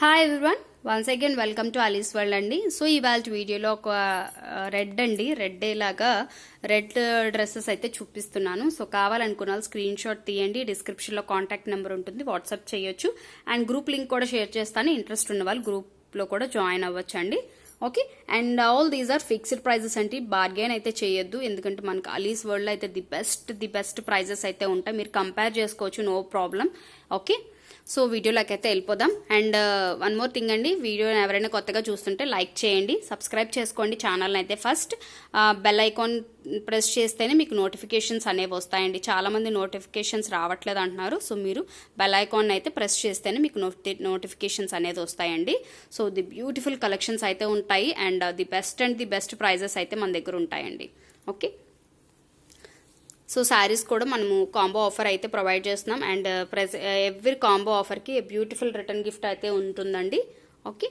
Hi everyone, once again welcome to Ali's world అండి. So ఇవాళ వీడియోలో ఒక రెడ్ లాగా రెడ్ డ్రెస్సెస్ అయితే చూపిస్తున్నాను. సో కావాలనుకున్న వాళ్ళు స్క్రీన్ షాట్ తీయండి. డిస్క్రిప్షన్లో కాంటాక్ట్ నెంబర్ ఉంటుంది, వాట్సాప్ చేయొచ్చు. అండ్ గ్రూప్ లింక్ కూడా షేర్ చేస్తాను. ఇంట్రెస్ట్ ఉన్న వాళ్ళు గ్రూప్లో కూడా జాయిన్ అవ్వచ్చు అండి. Okay, and all these are fixed prices అంటే బార్గెన్ అయితే చేయొద్దు, ఎందుకంటే మనకు అలీస్ వరల్డ్లో అయితే ది బెస్ట్ ప్రైజెస్ అయితే ఉంటాయి. మీరు కంపేర్ చేసుకోవచ్చు, నో ప్రాబ్లం. ఓకే, సో వీడియోలోకి అయితే వెళ్ళిపోదాం. అండ్ వన్ మోర్ థింగ్ అండి, వీడియో ఎవరైనా కొత్తగా చూస్తుంటే లైక్ చేయండి, సబ్స్క్రైబ్ చేసుకోండి ఛానల్ని అయితే. ఫస్ట్ బెల్ ఐకాన్ ప్రెస్ చేస్తేనే మీకు నోటిఫికేషన్స్ అనేవి వస్తాయండి. చాలామంది నోటిఫికేషన్స్ రావట్లేదు అంటున్నారు. సో మీరు బెల్ ఐకాన్ అయితే ప్రెస్ చేస్తేనే మీకు నోటిఫికేషన్స్ అనేది వస్తాయండి. సో ది బ్యూటిఫుల్ కలెక్షన్స్ అయితే ఉంటాయి. అండ్ ది బెస్ట్ ప్రైజెస్ అయితే మన దగ్గర ఉంటాయండి. ఓకే, సో శారీస్ కూడా మనము కాంబో ఆఫర్ అయితే ప్రొవైడ్ చేస్తున్నాం. అండ్ ఎవ్రీ కాంబో ఆఫర్కి బ్యూటిఫుల్ రిటర్న్ గిఫ్ట్ అయితే ఉంటుందండి. ఓకే,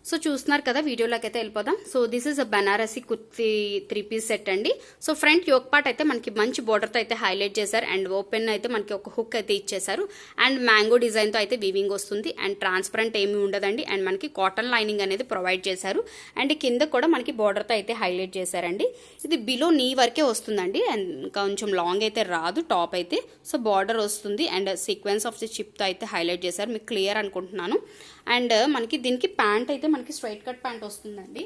సో చూస్తున్నారు కదా, వీడియోలోకి అయితే వెళ్ళిపోదాం. So this is a Banarasi kurti 3-piece set అండి. సో ఫ్రంట్ యోక్ పార్ట్ అయితే మనకి మంచి బోర్డర్తో అయితే హైలైట్ చేశారు. అండ్ ఓపెన్ అయితే మనకి ఒక హుక్ అయితే ఇచ్చేసారు. అండ్ మ్యాంగో డిజైన్తో అయితే వీవింగ్ వస్తుంది. అండ్ ట్రాన్స్పరెంట్ ఏమీ ఉండదండి. అండ్ మనకి కాటన్ లైనింగ్ అనేది ప్రొవైడ్ చేశారు. అండ్ కింద కూడా మనకి బోర్డర్తో అయితే హైలైట్ చేశారండి. ఇది బిలో నీ వరకే వస్తుందండి. అండ్ కొంచెం లాంగ్ అయితే రాదు టాప్ అయితే. సో బార్డర్ వస్తుంది. అండ్ సీక్వెన్స్ ఆఫ్ ది చిప్తో అయితే హైలైట్ చేశారు. మీకు క్లియర్ అనుకుంటున్నాను. అండ్ మనకి దీనికి ప్యాంట్ అయితే మనకి స్ట్రైట్ కట్ ప్యాంట్ వస్తుందండి.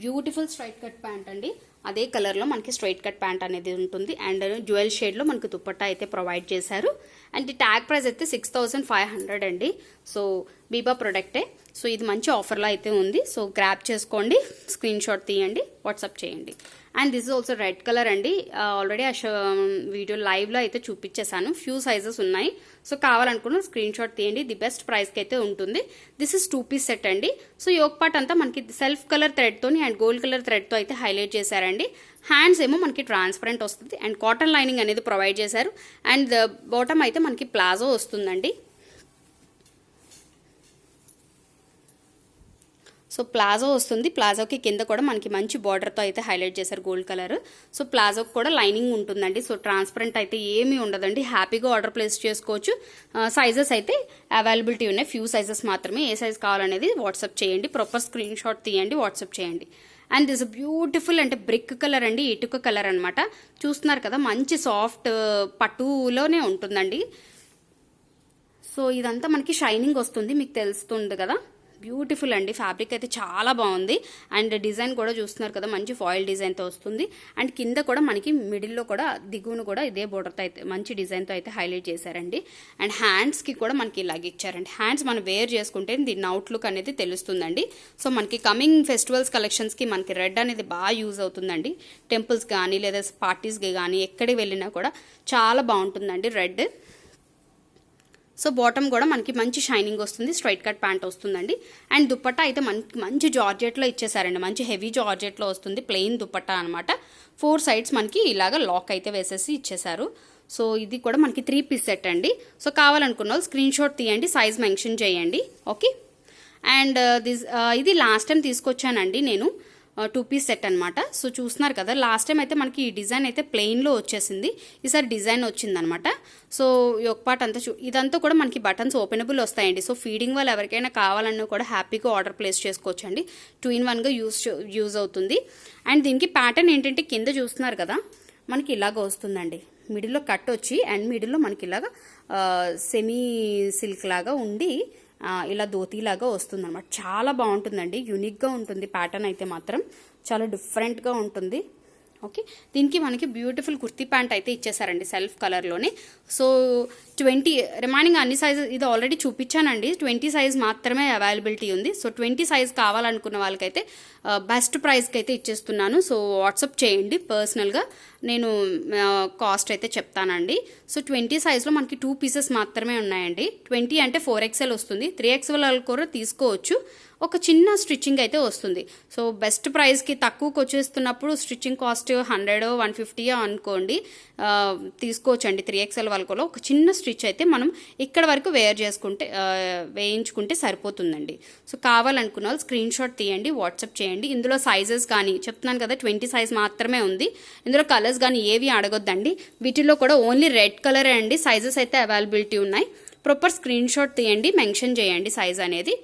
బ్యూటిఫుల్ స్ట్రైట్ కట్ ప్యాంట్ అండి. అదే కలర్లో మనకి స్ట్రైట్ కట్ ప్యాంట్ అనేది ఉంటుంది. అండ్ జ్యువెల్ షేడ్లో మనకి దుపట్టా అయితే ప్రొవైడ్ చేశారు. అండ్ ఈ ట్యాగ్ ప్రైస్ అయితే 6500 అండి. సో బీబా ప్రొడక్టే. సో ఇది మంచి ఆఫర్లో అయితే ఉంది. సో గ్రాప్ చేసుకోండి, స్క్రీన్ షాట్ తీయండి, వాట్సాప్ చేయండి. And this is also red colour అండి. ఆల్రెడీ వీడియో లైవ్లో అయితే చూపించేశాను. ఫ్యూ సైజెస్ ఉన్నాయి. సో కావాలనుకున్న స్క్రీన్ షాట్ తీయండి. ది బెస్ట్ ప్రైస్కి అయితే ఉంటుంది. దిస్ ఇస్ 2-piece సెట్ అండి. సో యోక్ పార్ట్ అంతా మనకి సెల్ఫ్ కలర్ థ్రెడ్తోని అండ్ గోల్డ్ కలర్ థ్రెడ్తో అయితే హైలైట్ చేశారండి. హ్యాండ్స్ ఏమో మనకి ట్రాన్స్పరెంట్ వస్తుంది. అండ్ కాటన్ లైనింగ్ అనేది ప్రొవైడ్ చేశారు. అండ్ బాటమ్ అయితే మనకి ప్లాజో వస్తుందండి. సో ప్లాజో వస్తుంది. ప్లాజోకి కింద కూడా మనకి మంచి బార్డర్తో అయితే హైలైట్ చేశారు, గోల్డ్ కలర్. సో ప్లాజోకి కూడా లైనింగ్ ఉంటుందండి. సో ట్రాన్స్పరెంట్ అయితే ఏమీ ఉండదండి. హ్యాపీగా ఆర్డర్ ప్లేస్ చేసుకోవచ్చు. సైజెస్ అయితే అవైలబిలిటీ ఉన్నాయి, ఫ్యూ సైజెస్ మాత్రమే. ఏ సైజ్ కావాలనేది వాట్సాప్ చేయండి, ప్రాపర్ స్క్రీన్ షాట్ తీయండి, వాట్సాప్ చేయండి. అండ్ దిస్ బ్యూటిఫుల్ అంటే బ్రిక్ కలర్ అండి, ఇటుక కలర్ అనమాట. చూస్తున్నారు కదా, మంచి సాఫ్ట్ పట్టులోనే ఉంటుందండి. సో ఇదంతా మనకి షైనింగ్ వస్తుంది, మీకు తెలుస్తుంది కదా. బ్యూటిఫుల్ అండి, ఫ్యాబ్రిక్ అయితే చాలా బాగుంది. అండ్ డిజైన్ కూడా చూస్తున్నారు కదా, మంచి ఫాయిల్ డిజైన్తో వస్తుంది. అండ్ కింద కూడా మనకి మిడిల్లో కూడా దిగువను కూడా ఇదే బోర్డర్తో అయితే మంచి డిజైన్తో అయితే హైలైట్ చేశారండి. అండ్ హ్యాండ్స్కి కూడా మనకి ఇలాగ ఇచ్చారండి. హ్యాండ్స్ మనం వేర్ చేసుకుంటే దీని అవుట్లుక్ అనేది తెలుస్తుందండి. సో మనకి కమింగ్ ఫెస్టివల్స్ కలెక్షన్స్కి మనకి రెడ్ అనేది బాగా యూజ్ అవుతుందండి. టెంపుల్స్ కానీ లేదా పార్టీస్కి కానీ ఎక్కడికి వెళ్ళినా కూడా చాలా బాగుంటుందండి రెడ్. సో బాటమ్ కూడా మనకి మంచి షైనింగ్ వస్తుంది, స్ట్రైట్ కట్ ప్యాంట్ వస్తుందండి. అండ్ దుపట్టా అయితే మనకి మంచి జార్జెట్లో ఇచ్చేసారండి. మంచి హెవీ జార్జెట్లో వస్తుంది, ప్లెయిన్ దుపట్టా అనమాట. 4 సైడ్స్ మనకి ఇలాగ లాక్ అయితే వేసేసి ఇచ్చేసారు. సో ఇది కూడా మనకి 3-piece సెట్ అండి. సో కావాలనుకున్న వాళ్ళు స్క్రీన్ షాట్ తీయండి, సైజ్ మెన్షన్ చేయండి. ఓకే, అండ్ ఇది లాస్ట్ టైం తీసుకొచ్చానండి నేను, 2-piece సెట్ అనమాట. సో చూస్తున్నారు కదా, లాస్ట్ టైం అయితే మనకి ఈ డిజైన్ అయితే ప్లెయిన్లో వచ్చేసింది, ఈసారి డిజైన్ వచ్చిందనమాట. సో ఒక పార్ట్ అంతా ఇదంతా కూడా మనకి బటన్స్ ఓపెనబుల్ వస్తాయండి. సో ఫీడింగ్ వాళ్ళు ఎవరికైనా కావాలన్నా కూడా హ్యాపీగా ఆర్డర్ ప్లేస్ చేసుకోవచ్చండి. 2-in-1గా యూజ్ అవుతుంది. అండ్ దీనికి ప్యాటర్న్ ఏంటంటే కింద చూస్తున్నారు కదా, మనకి ఇలాగ వస్తుందండి. మిడిల్లో కట్ వచ్చి అండ్ మిడిల్లో మనకి ఇలాగ సెమీ సిల్క్ లాగా ఉండి ఇలా ధోతీలాగా వస్తుంది అనమాట. చాలా బాగుంటుందండి, యూనిక్గా ఉంటుంది. ప్యాటర్న్ అయితే మాత్రం చాలా డిఫరెంట్గా ఉంటుంది. ఓకే, దీనికి మనకి బ్యూటిఫుల్ కుర్తీ ప్యాంట్ అయితే ఇచ్చేసారండి సెల్ఫ్ కలర్లోనే. సో 20 రిమైనింగ్ అన్ని సైజెస్ ఇది ఆల్రెడీ చూపించానండి. 20 సైజ్ మాత్రమే అవైలబిలిటీ ఉంది. సో 20 సైజ్ కావాలనుకున్న వాళ్ళకైతే బెస్ట్ ప్రైస్కి అయితే ఇచ్చేస్తున్నాను. సో వాట్సాప్ చేయండి, పర్సనల్గా నేను కాస్ట్ అయితే చెప్తానండి. సో 20 సైజ్లో మనకి 2 పీసెస్ మాత్రమే ఉన్నాయండి. 20 అంటే 4XL వస్తుంది, 3XL కూడా తీసుకోవచ్చు. ఒక చిన్న స్టిచ్చింగ్ అయితే వస్తుంది. సో బెస్ట్ ప్రైస్కి తక్కువకి వచ్చేస్తున్నప్పుడు స్టిచ్చింగ్ కాస్ట్ 100-150 అనుకోండి, తీసుకోవచ్చండి. 3XL వాళ్ళలో ఒక చిన్న స్టిచ్ అయితే మనం ఇక్కడ వరకు వేయించుకుంటే సరిపోతుందండి. సో కావాలనుకున్న వాళ్ళు స్క్రీన్ షాట్ తీయండి, వాట్సాప్ చేయండి. ఇందులో సైజెస్ కానీ చెప్తున్నాను కదా, 20 సైజ్ మాత్రమే ఉంది. ఇందులో కలర్స్ కానీ ఏవి అడగొద్దండి. వీటిలో కూడా ఓన్లీ రెడ్ కలరే అండి సైజెస్ అయితే అవైలబిలిటీ ఉన్నాయి. ప్రాపర్ స్క్రీన్ షాట్ తీయండి, మెన్షన్ చేయండి సైజ్ అనేది.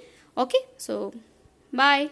Okay, so bye.